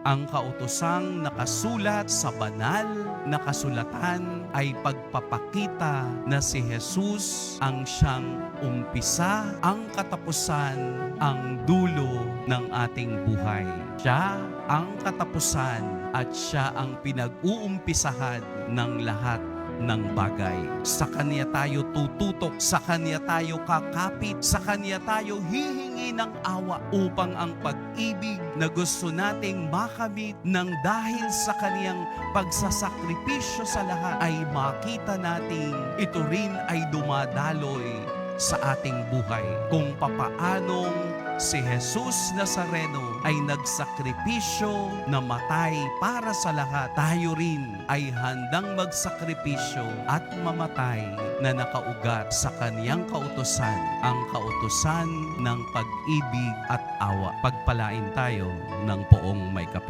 Ang kautosang nakasulat sa banal na kasulatan ay pagpapakita na si Jesus ang siyang umpisa, ang katapusan, ang dulo ng ating buhay. Siya ang katapusan at siya ang pinag-uumpisahan ng lahat ng bagay. Sa Kanya tayo tututok, sa Kanya tayo kakapit, sa Kanya tayo hihingi ng awa upang ang pag-ibig na gusto nating makamit ng dahil sa Kaniyang pagsasakripisyo sa lahat ay makita nating ito rin ay dumadaloy sa ating buhay. Kung papaanong si Jesus Nazareno ay nagsakripisyo na matay para sa lahat, tayo rin ay handang magsakripisyo at mamatay na nakaugat sa Kaniyang kautusan, ang kautusan ng pag-ibig at awa. Pagpalain tayo ng poong may kapal.